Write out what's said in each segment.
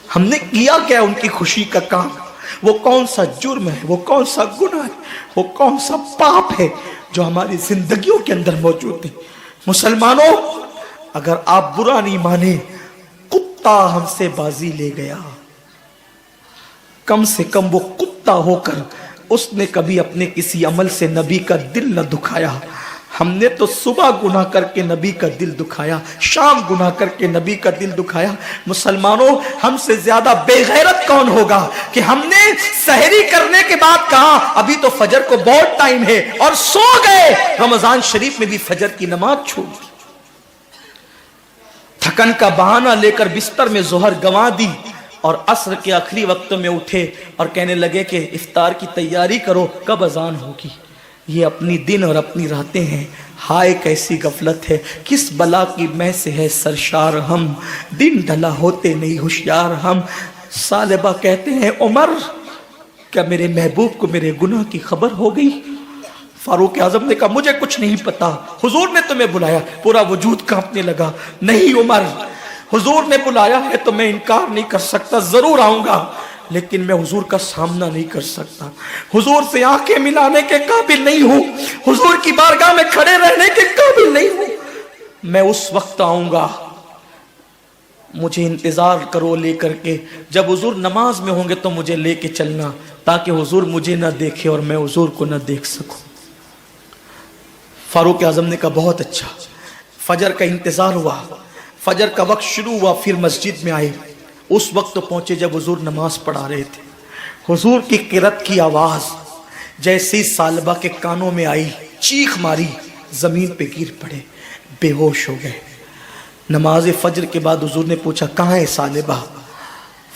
ہم نے کیا کیا ان کی خوشی کا کام؟ وہ کون سا جرم ہے، وہ کون سا گناہ ہے، وہ کون سا پاپ ہے جو ہماری زندگیوں کے اندر موجود ہے؟ مسلمانوں، اگر آپ برا نہیں مانے، کتا ہم سے بازی لے گیا، کم سے کم وہ کتا ہو کر اس نے کبھی اپنے کسی عمل سے نبی کا دل نہ دکھایا۔ ہم نے تو صبح گناہ کر کے نبی کا دل دکھایا، شام گناہ کر کے نبی کا دل دکھایا۔ مسلمانوں، ہم سے زیادہ بے غیرت کون ہوگا کہ ہم نے سحری کرنے کے بعد کہا ابھی تو فجر کو بہت ٹائم ہے، اور سو گئے۔ رمضان شریف میں بھی فجر کی نماز چھوڑ دی، تھکن کا بہانہ لے کر بستر میں ظہر گنوا دی، اور عصر کے آخری وقتوں میں اٹھے اور کہنے لگے کہ افطار کی تیاری کرو، کب اذان ہوگی۔ یہ اپنی دن اور اپنی راتیں ہیں۔ ہائے کیسی غفلت ہے، کس بلا کی میں سے ہے سرشار ہم، دن ڈھلا ہوتے نہیں ہوشیار ہم۔ ثعلبہ کہتے ہیں عمر، کیا میرے محبوب کو میرے گناہ کی خبر ہو گئی؟ فاروق اعظم نے کہا مجھے کچھ نہیں پتا، حضور نے تمہیں بلایا۔ پورا وجود کانپنے لگا۔ نہیں عمر، حضور نے بلایا ہے تو میں انکار نہیں کر سکتا، ضرور آؤں گا، لیکن میں حضور کا سامنا نہیں کر سکتا، حضور سے آنکھیں ملانے کے قابل نہیں ہوں، حضور کی بارگاہ میں کھڑے رہنے کے قابل نہیں ہوں۔ میں اس وقت آؤں گا، مجھے انتظار کرو لے کر کے، جب حضور نماز میں ہوں گے تو مجھے لے کے چلنا، تاکہ حضور مجھے نہ دیکھے اور میں حضور کو نہ دیکھ سکوں۔ فاروق اعظم نے کہا بہت اچھا۔ فجر کا انتظار ہوا، فجر کا وقت شروع ہوا، پھر مسجد میں آئے۔ اس وقت تو پہنچے جب حضور نماز پڑھا رہے تھے۔ حضور کی قرات کی آواز جیسے ہی ثعلبہ کے کانوں میں آئی، چیخ ماری، زمین پہ گر پڑے، بے ہوش ہو گئے۔ نماز فجر کے بعد حضور نے پوچھا کہاں ہے ثعلبہ؟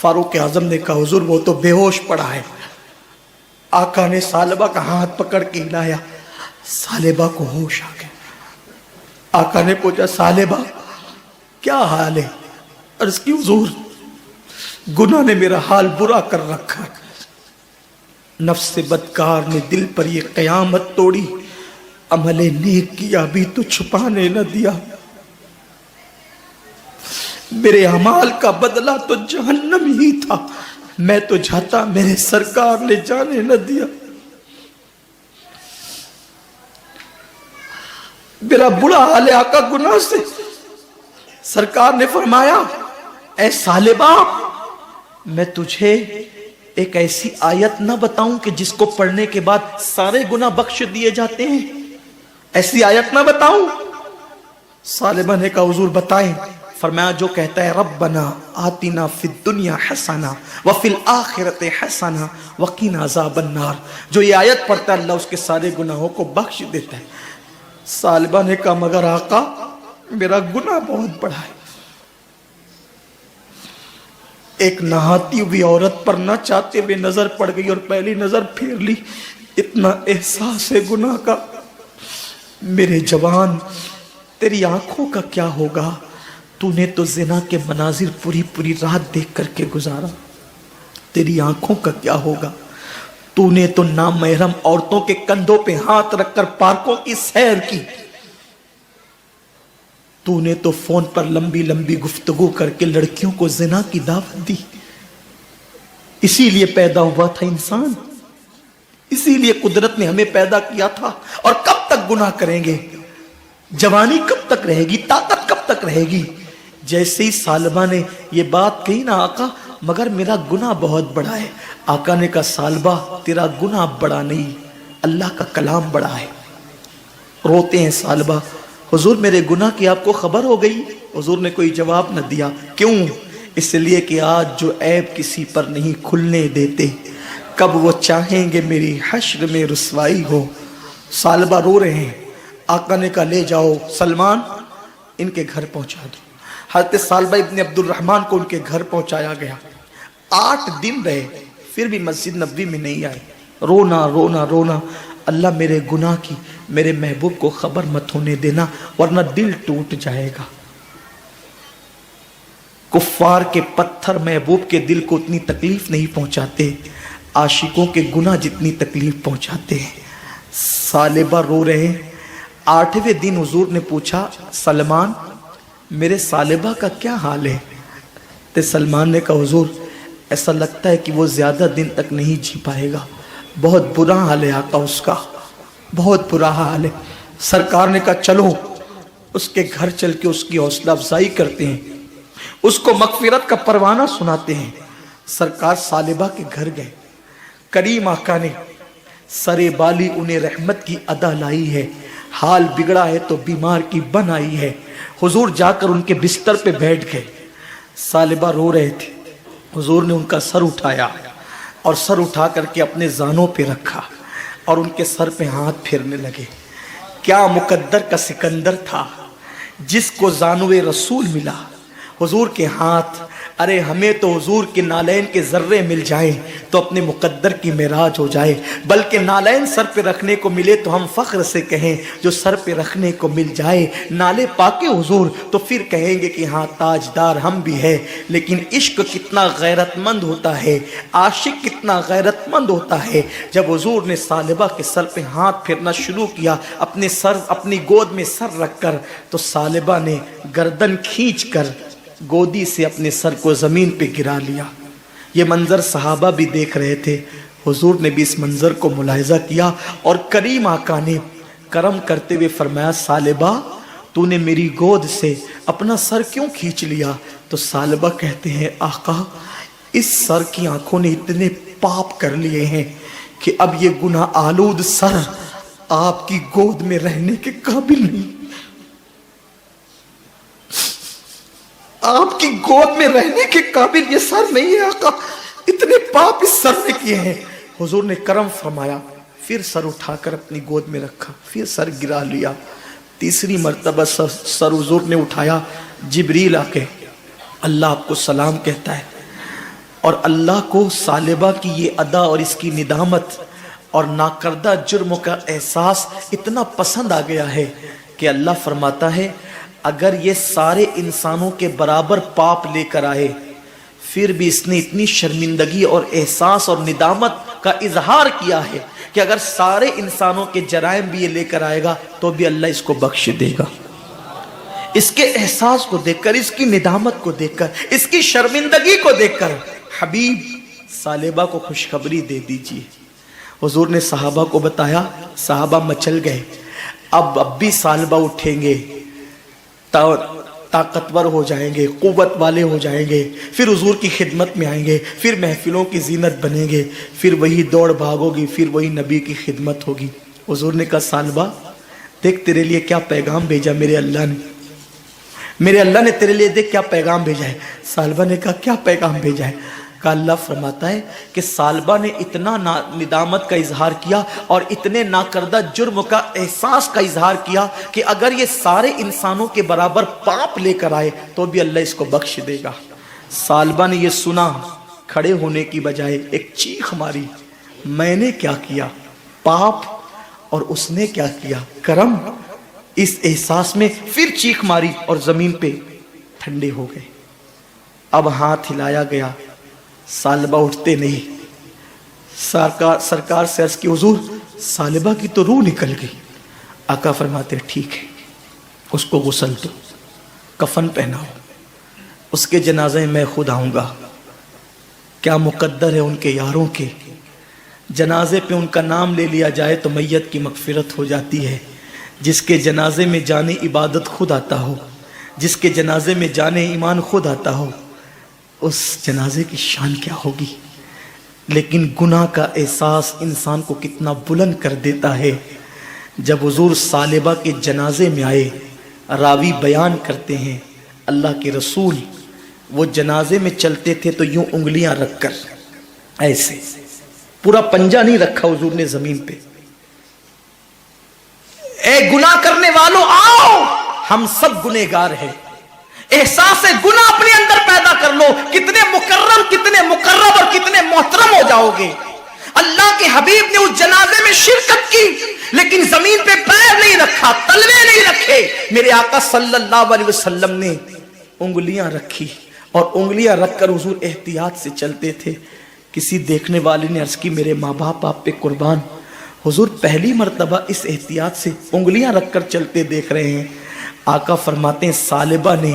فاروق اعظم نے کہا حضور وہ تو بے ہوش پڑا ہے۔ آقا نے ثعلبہ کا ہاتھ پکڑ کے ہلایا، ثعلبہ کو ہوش آ گیا۔ آقا نے پوچھا ثعلبہ کیا حال ہے؟ عرض کی حضور گناہ نے میرا حال برا کر رکھا، نفس بدکار نے دل پر یہ قیامت توڑی، عمل نیک کیا بھی تو چھپانے نہ دیا، میرے اعمال کا بدلہ تو جہنم ہی تھا، میں تو جاتا میرے سرکار نے جانے نہ دیا، میرا برا حال ہے آقا گناہ سے۔ سرکار نے فرمایا اے ثعلبہ، میں تجھے ایک ایسی آیت نہ بتاؤں کہ جس کو پڑھنے کے بعد سارے گناہ بخش دیے جاتے ہیں؟ ایسی آیت نہ بتاؤں؟ ثعلبہ نے کہا حضور بتائیں۔ فرمایا جو کہتا ہے ربنا آتنا فی الدنیا حسنہ وفی الآخرۃ حسنہ وقنا عذاب النار، جو یہ آیت پڑھتا ہے اللہ اس کے سارے گناہوں کو بخش دیتا ہے۔ ثعلبہ نے کہا مگر آقا میرا گناہ بہت بڑا ہے۔ ایک نہاتی ہوئی عورت پر نہ چاہتے ہوئے نظر پڑ گئی اور پہلی نظر پھیر لی، اتنا احساس ہے گناہ کا۔ میرے جوان تیری آنکھوں کا کیا ہوگا؟ تو نے تو زنا کے مناظر پوری رات دیکھ کر کے گزارا، تیری آنکھوں کا کیا ہوگا؟ تو نے تو نامحرم عورتوں کے کندھوں پہ ہاتھ رکھ کر پارکوں کی سیر کی، تو نے تو فون پر لمبی گفتگو کر کے لڑکیوں کو زنا کی دعوت دی۔ اسی لیے پیدا ہوا تھا انسان، اسی لیے قدرت نے ہمیں پیدا کیا تھا۔ اور کب تک گناہ کریں گے؟ جوانی کب تک رہے گی؟ طاقت کب تک رہے گی؟ جیسے ہی ثعلبہ نے یہ بات کہی نا آقا مگر میرا گناہ بہت بڑا ہے، آقا نے کہا ثعلبہ تیرا گناہ بڑا نہیں، اللہ کا کلام بڑا ہے۔ روتے ہیں ثعلبہ حضور میرے گناہ کی آپ کو خبر ہو گئی؟ حضور نے کوئی جواب نہ دیا۔ کیوں؟ اس لیے کہ آج جو عیب کسی پر نہیں کھلنے دیتے، کب وہ چاہیں گے میری حشر میں رسوائی ہو۔ ثعلبہ رو رہے ہیں۔ آقا نے کہا لے جاؤ سلمان ان کے گھر پہنچا دو۔ حضرت ثعلبہ ابن عبد الرحمن کو ان کے گھر پہنچایا گیا۔ 8 دن رہے، پھر بھی مسجد نبوی میں نہیں آئے۔ رونا اللہ میرے گناہ کی میرے محبوب کو خبر مت ہونے دینا ورنہ دل ٹوٹ جائے گا۔ کفار کے پتھر محبوب کے دل کو اتنی تکلیف نہیں پہنچاتے، عاشقوں کے گناہ جتنی تکلیف پہنچاتے ہیں۔ ثعلبہ رو رہے ہیں۔ 8ویں دن حضور نے پوچھا سلمان میرے ثعلبہ کا کیا حال ہے؟ تو سلمان نے کہا حضور ایسا لگتا ہے کہ وہ زیادہ دن تک نہیں جی پائے گا. بہت برا حال ہے آقا اس کا، بہت برا حال ہے. سرکار نے کہا چلو اس کے گھر چل کے اس کی حوصلہ افزائی کرتے ہیں، اس کو مغفرت کا پروانہ سناتے ہیں. سرکار ثعلبہ کے گھر گئے. کریم آقا نے سرے بالی انہیں رحمت کی ادا لائی ہے. حال بگڑا ہے تو بیمار کی بن آئی ہے. حضور جا کر ان کے بستر پہ بیٹھ گئے. ثعلبہ رو رہے تھے. حضور نے ان کا سر اٹھایا اور سر اٹھا کر کے اپنے زانوں پہ رکھا اور ان کے سر پہ ہاتھ پھیرنے لگے. کیا مقدر کا سکندر تھا جس کو زانوے رسول ملا. حضور کے ہاتھ، ارے ہمیں تو حضور کے نالین کے ذرے مل جائیں تو اپنے مقدر کی معراج ہو جائے، بلکہ نالین سر پہ رکھنے کو ملے تو ہم فخر سے کہیں جو سر پہ رکھنے کو مل جائے. نالے پاکے حضور تو پھر کہیں گے کہ ہاں تاجدار ہم بھی ہے. لیکن عشق کتنا غیرت مند ہوتا ہے، عاشق کتنا غیرت مند ہوتا ہے. جب حضور نے ثعلبہ کے سر پہ ہاتھ پھیرنا شروع کیا اپنی گود میں سر رکھ کر، تو ثعلبہ نے گردن کھینچ کر گودی سے اپنے سر کو زمین پہ گرا لیا. یہ منظر صحابہ بھی دیکھ رہے تھے. حضور نے بھی اس منظر کو ملاحظہ کیا اور کریم آقا نے کرم کرتے ہوئے فرمایا ثعلبہ تو نے میری گود سے اپنا سر کیوں کھینچ لیا؟ تو ثعلبہ کہتے ہیں آقا اس سر کی آنکھوں نے اتنے پاپ کر لیے ہیں کہ اب یہ گناہ آلود سر آپ کی گود میں رہنے کے قابل نہیں، آپ کی گود میں رہنے کے قابل یہ سر نہیں ہے آقا، اتنے پاپ اس سر نے کیے ہیں. حضور نے کرم فرمایا، پھر سر اٹھا کر اپنی گود میں رکھا، پھر سر گرا لیا. تیسری مرتبہ سر حضور نے اٹھایا. جبریل آ کے اللہ آپ کو سلام کہتا ہے، اور اللہ کو ثعلبہ کی یہ ادا اور اس کی ندامت اور ناکردہ جرم کا احساس اتنا پسند آ گیا ہے کہ اللہ فرماتا ہے اگر یہ سارے انسانوں کے برابر پاپ لے کر آئے پھر بھی اس نے اتنی شرمندگی اور احساس اور ندامت کا اظہار کیا ہے کہ اگر سارے انسانوں کے جرائم بھی یہ لے کر آئے گا تو بھی اللہ اس کو بخش دے گا. اس کے احساس کو دیکھ کر، اس کی ندامت کو دیکھ کر، اس کی شرمندگی کو دیکھ کر حبیب ثعلبہ کو خوشخبری دے دیجیے. حضور نے صحابہ کو بتایا. صحابہ مچل گئے. اب بھی ثعلبہ اٹھیں گے، طاقتور ہو جائیں گے، قوت والے ہو جائیں گے، پھر حضور کی خدمت میں آئیں گے، پھر محفلوں کی زینت بنیں گے، پھر وہی دوڑ بھاگ ہوگی، پھر وہی نبی کی خدمت ہوگی. حضور نے کہا ثعلبہ دیکھ تیرے لیے کیا پیغام بھیجا میرے اللہ نے تیرے لیے دیکھ کیا پیغام بھیجا ہے. ثعلبہ نے کہا کیا پیغام بھیجا ہے؟ کہ اللہ فرماتا ہے کہ ثعلبہ نے اتنا ندامت کا اظہار کیا اور اتنے ناکردہ جرم کا احساس کا اظہار کیا کہ اگر یہ سارے انسانوں کے برابر پاپ لے کر آئے تو بھی اللہ اس کو بخش دے گا. ثعلبہ نے یہ سنا، کھڑے ہونے کی بجائے ایک چیخ ماری، میں نے کیا کیا؟ پاپ اور اس نے کیا کیا؟ کرم. اس احساس میں پھر چیخ ماری اور زمین پہ ٹھنڈے ہو گئے. اب ہاتھ ہلایا گیا، ثعلبہ اٹھتے نہیں. سرکار سے عرض کی حضور ثعلبہ کی تو روح نکل گئی. آقا فرماتے ٹھیک ہے اس کو غسل دو، کفن پہناؤ، اس کے جنازے میں خود آؤں گا. کیا مقدر ہے ان کے یاروں کے، جنازے پہ ان کا نام لے لیا جائے تو میت کی مغفرت ہو جاتی ہے. جس کے جنازے میں جانے عبادت خود آتا ہو، جس کے جنازے میں جانے ایمان خود آتا ہو، اس جنازے کی شان کیا ہوگی. لیکن گناہ کا احساس انسان کو کتنا بلند کر دیتا ہے. جب حضور ثعلبہ کے جنازے میں آئے، راوی بیان کرتے ہیں اللہ کے رسول وہ جنازے میں چلتے تھے تو یوں انگلیاں رکھ کر ایسے، پورا پنجہ نہیں رکھا حضور نے زمین پہ. اے گناہ کرنے والوں آؤ، ہم سب گنہگار ہیں. احساس گناہ اپنے اندر پیدا کر لو، کتنے مکرم، کتنے مقرب اور کتنے محترم ہو جاؤ گے. اللہ کے حبیب نے اس جنازے میں شرکت کی لیکن زمین پہ پیر نہیں رکھا، تلوے نہیں رکھے. میرے آقا صلی اللہ علیہ وسلم نے انگلیاں رکھی اور انگلیاں رکھ کر حضور احتیاط سے چلتے تھے. کسی دیکھنے والے نے عرض کی میرے ماں باپ آپ پہ قربان، حضور پہلی مرتبہ اس احتیاط سے انگلیاں رکھ کر چلتے دیکھ رہے ہیں. آقا فرماتے ہیں ثعلبہ نے